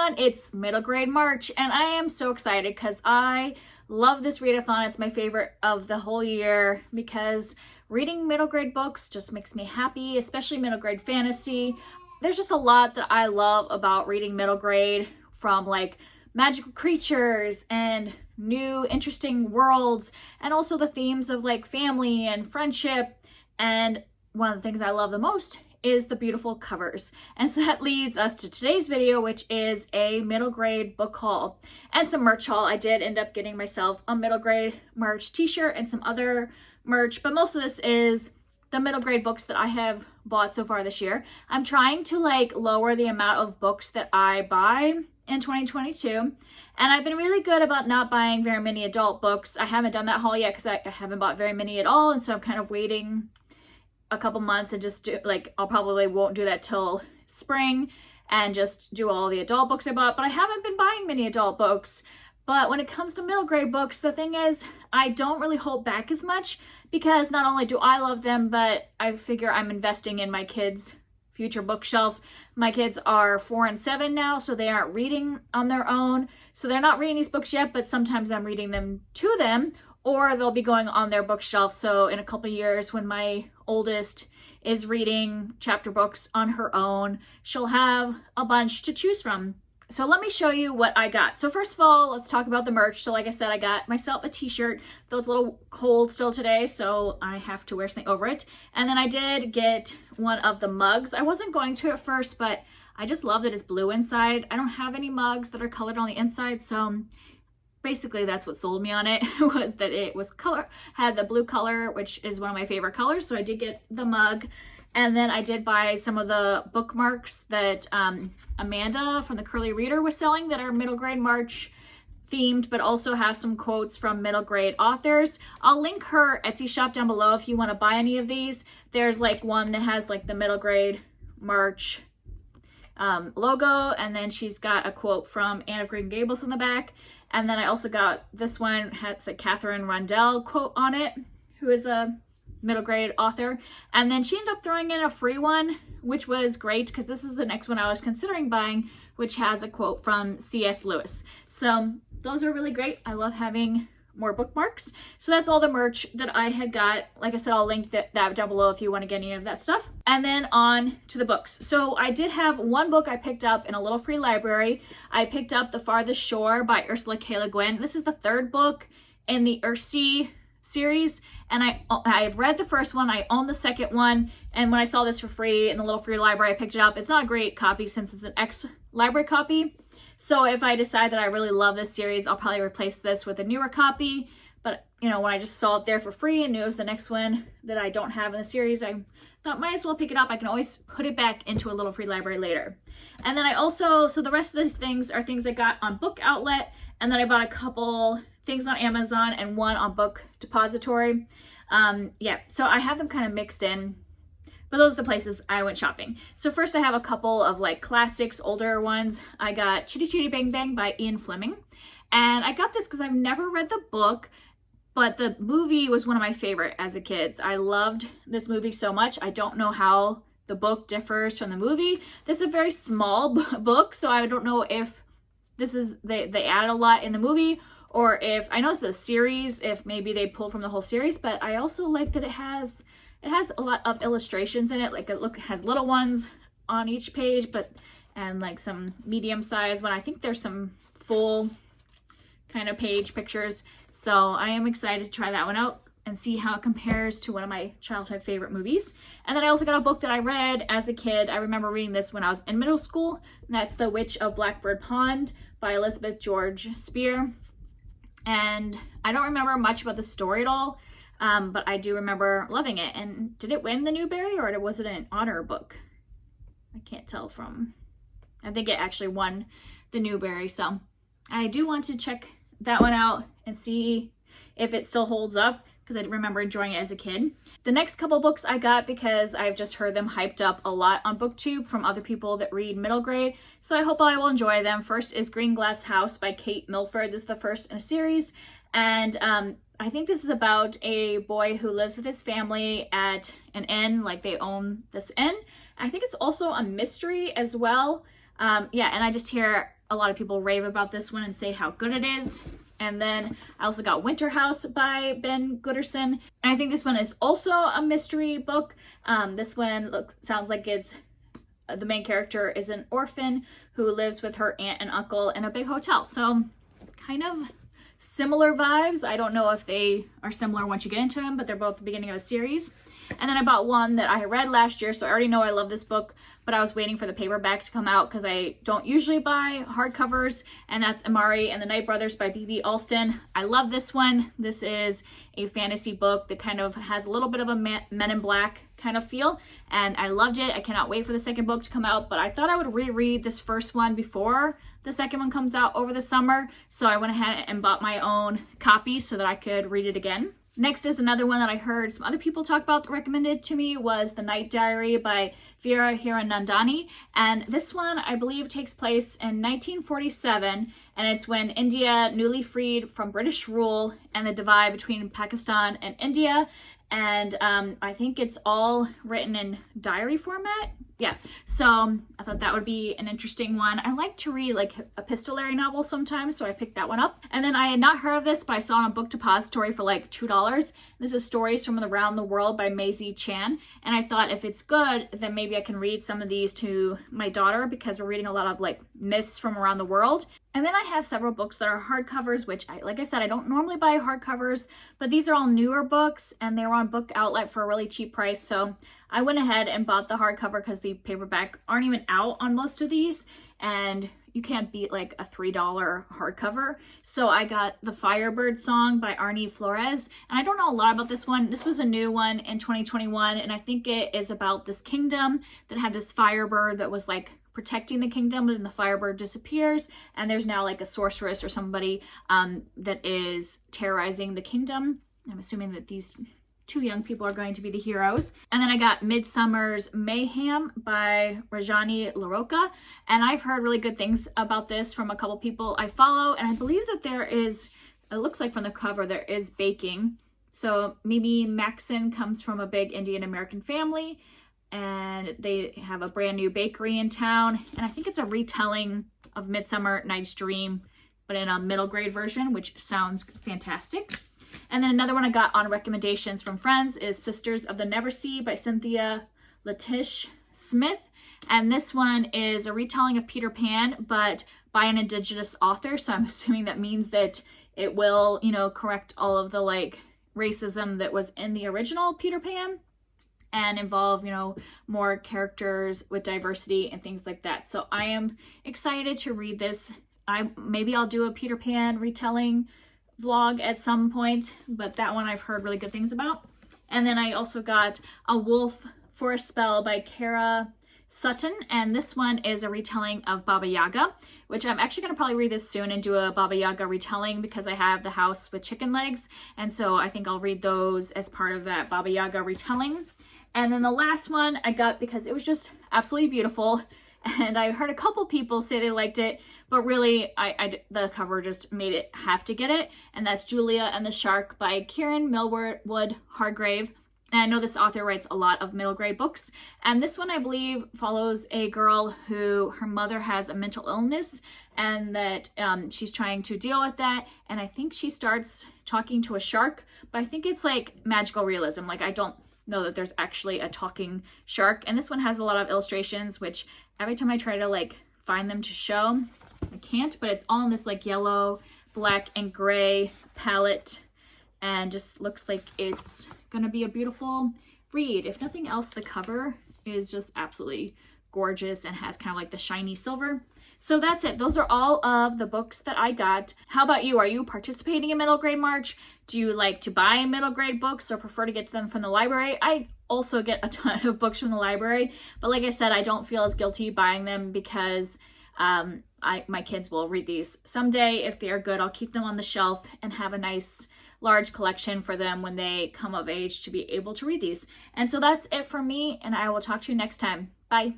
everyone, it's Middle Grade March, and I am so excited because I love this readathon. It's my favorite of the whole year because reading middle grade books just makes me happy, especially middle grade fantasy. There's just a lot that I love about reading middle grade, from like magical creatures and new interesting worlds, and also the themes of like family and friendship. And one of the things I love the most is the beautiful covers. And so that leads us to today's video, which is a middle grade book haul and some merch haul. I did end up getting myself a middle grade March t-shirt and some other merch, but most of this is the middle grade books that I have bought so far this year. I'm trying to like lower the amount of books that I buy in 2022, and I've been really good about not buying very many adult books. I haven't done that haul yet because I haven't bought very many at all, and so I'm kind of waiting a couple months and just do, like, I'll probably won't do that till spring and just do all the adult books I bought. But I haven't been buying many adult books. But when it comes to middle grade books, the thing is, I don't really hold back as much because not only do I love them, but I figure I'm investing in my kids' future bookshelf. My kids are 4 and 7 now, so they aren't reading on their own. So they're not reading these books yet, but sometimes I'm reading them to them, or they'll be going on their bookshelf. So in a couple years, when my oldest is reading chapter books on her own, she'll have a bunch to choose from. So let me show you what I got. So first of all, let's talk about the merch. So like I said, I got myself a t-shirt, though it's a little cold still today, so I have to wear something over it. And then I did get one of the mugs. I wasn't going to at first, but I just love that it's blue inside. I don't have any mugs that are colored on the inside, so basically that's what sold me on it, was that it was had the blue color, which is one of my favorite colors. So I did get the mug. And then I did buy some of the bookmarks that Amanda from the Curly Reader was selling that are middle grade March themed, but also have some quotes from middle grade authors. I'll link her Etsy shop down below if you want to buy any of these. There's like one that has like the middle grade March logo, and then she's got a quote from Anne of Green Gables in the back. And then I also got this one, has a Catherine Rundell quote on it, who is a middle grade author. And then she ended up throwing in a free one, which was great because this is the next one I was considering buying, which has a quote from C.S. Lewis. So those are really great. I love having more bookmarks. So that's all the merch that I had got. Like I said, I'll link that down below if you want to get any of that stuff. And then on to the books. So I did have one book I picked up in a little free library. I picked up The Farthest Shore by Ursula K. Le Guin. This is the third book in the Ursi series, and I've read the first one, I own the second one, and when I saw this for free in the little free library, I picked it up. It's not a great copy since it's an ex-library copy, so if I decide that I really love this series, I'll probably replace this with a newer copy. But you know, when I just saw it there for free and knew it was the next one that I don't have in the series, I thought might as well pick it up. I can always put it back into a little free library later. And then I also, so the rest of these things are things I got on Book Outlet, and then I bought a couple things on Amazon and one on Book Depository. Yeah, so I have them kind of mixed in, but those are the places I went shopping. So first I have a couple of like classics, older ones. I got Chitty Chitty Bang Bang by Ian Fleming. And I got this because I've never read the book, but the movie was one of my favorite as a kid. I loved this movie so much. I don't know how the book differs from the movie. This is a very small book, so I don't know if this is, they added a lot in the movie, or if, I know it's a series, if maybe they pulled from the whole series. But I also like that it has a lot of illustrations in it. Like it has little ones on each page, and like some medium size one. I think there's some full kind of page pictures. So I am excited to try that one out and see how it compares to one of my childhood favorite movies. And then I also got a book that I read as a kid. I remember reading this when I was in middle school, and that's The Witch of Blackbird Pond by Elizabeth George Spear. And I don't remember much about the story at all, but I do remember loving it. And did it win the Newbery, or was it an honor book? I can't tell from, I think it actually won the Newbery. So I do want to check that one out and see if it still holds up, because I remember enjoying it as a kid. The next couple books I got because I've just heard them hyped up a lot on BookTube from other people that read middle grade, so I hope I will enjoy them. First is Green Glass House by Kate Milford. This is the first in a series, and I think this is about a boy who lives with his family at an inn, like they own this inn. I think it's also a mystery as well. Yeah, and I just hear a lot of people rave about this one and say how good it is. And then I also got Winter House by Ben Gooderson. And I think this one is also a mystery book. This one sounds like it's the main character is an orphan who lives with her aunt and uncle in a big hotel. So kind of similar vibes. I don't know if they are similar once you get into them, but they're both the beginning of a series. And then I bought one that I read last year, so I already know I love this book, but I was waiting for the paperback to come out because I don't usually buy hardcovers, and that's Amari and the Night Brothers by B.B. Alston. I love this one. This is a fantasy book that kind of has a little bit of a Men in Black kind of feel, and I loved it. I cannot wait for the second book to come out, but I thought I would reread this first one before the second one comes out over the summer, so I went ahead and bought my own copy so that I could read it again. Next is another one that I heard some other people talk about that recommended to me was The Night Diary by Veera Hiranandani. And this one, I believe, takes place in 1947, and it's when India newly freed from British rule and the divide between Pakistan and India. And I think it's all written in diary format. Yeah, so I thought that would be an interesting one. I like to read like epistolary novels sometimes, so I picked that one up. And then I had not heard of this, but I saw it on Book Depository for like $2. This is Stories from Around the World by Maisie Chan. And I thought if it's good, then maybe I can read some of these to my daughter because we're reading a lot of like myths from around the world. And then I have several books that are hardcovers, which like I said, I don't normally buy hardcovers, but these are all newer books and they were on Book Outlet for a really cheap price. So I went ahead and bought the hardcover because the paperback aren't even out on most of these, and you can't beat like a $3 hardcover. So I got The Firebird Song by Arnie Flores, and I don't know a lot about this one. This was a new one in 2021, and I think it is about this kingdom that had this firebird that was like protecting the kingdom, and the firebird disappears, and there's now like a sorceress or somebody that is terrorizing the kingdom. I'm assuming that these two young people are going to be the heroes. And then I got Midsummer's Mayhem by Rajani LaRocca, and I've heard really good things about this from a couple people I follow, and I believe that there is, it looks like from the cover, there is baking. So Mimi Maxon comes from a big Indian American family, and they have a brand new bakery in town, and I think it's a retelling of Midsummer Night's Dream, but in a middle grade version, which sounds fantastic. And then another one I got on recommendations from friends is Sisters of the Neversea by Cynthia Latish Smith. And this one is a retelling of Peter Pan, but by an Indigenous author. So I'm assuming that means that it will, you know, correct all of the like racism that was in the original Peter Pan and involve, you know, more characters with diversity and things like that. So I am excited to read this. Maybe I'll do a Peter Pan retelling vlog at some point, but that one I've heard really good things about. And then I also got A Wolf for a Spell by Kara Sutton, and this one is a retelling of Baba Yaga, which I'm actually going to probably read this soon and do a Baba Yaga retelling because I have The House with Chicken Legs, and so I think I'll read those as part of that Baba Yaga retelling. And then the last one I got because it was just absolutely beautiful, and I heard a couple people say they liked it, but really the cover just made it have to get it, and that's Julia and the Shark by Kieran Millwood Hargrave. And I know this author writes a lot of middle grade books, and this one I believe follows a girl who her mother has a mental illness, and that she's trying to deal with that, and I think she starts talking to a shark, but I think it's like magical realism. Like I don't know that there's actually a talking shark, and this one has a lot of illustrations, which every time I try to like find them to show, I can't, but it's all in this like yellow, black, and gray palette, and just looks like it's gonna be a beautiful read. If nothing else, the cover is just absolutely gorgeous and has kind of like the shiny silver. So that's it. Those are all of the books that I got. How about you? Are you participating in Middle Grade March? Do you like to buy middle grade books or prefer to get them from the library? I also get a ton of books from the library, but like I said, I don't feel as guilty buying them because my kids will read these someday. If they are good, I'll keep them on the shelf and have a nice large collection for them when they come of age to be able to read these. And so that's it for me, and I will talk to you next time. Bye.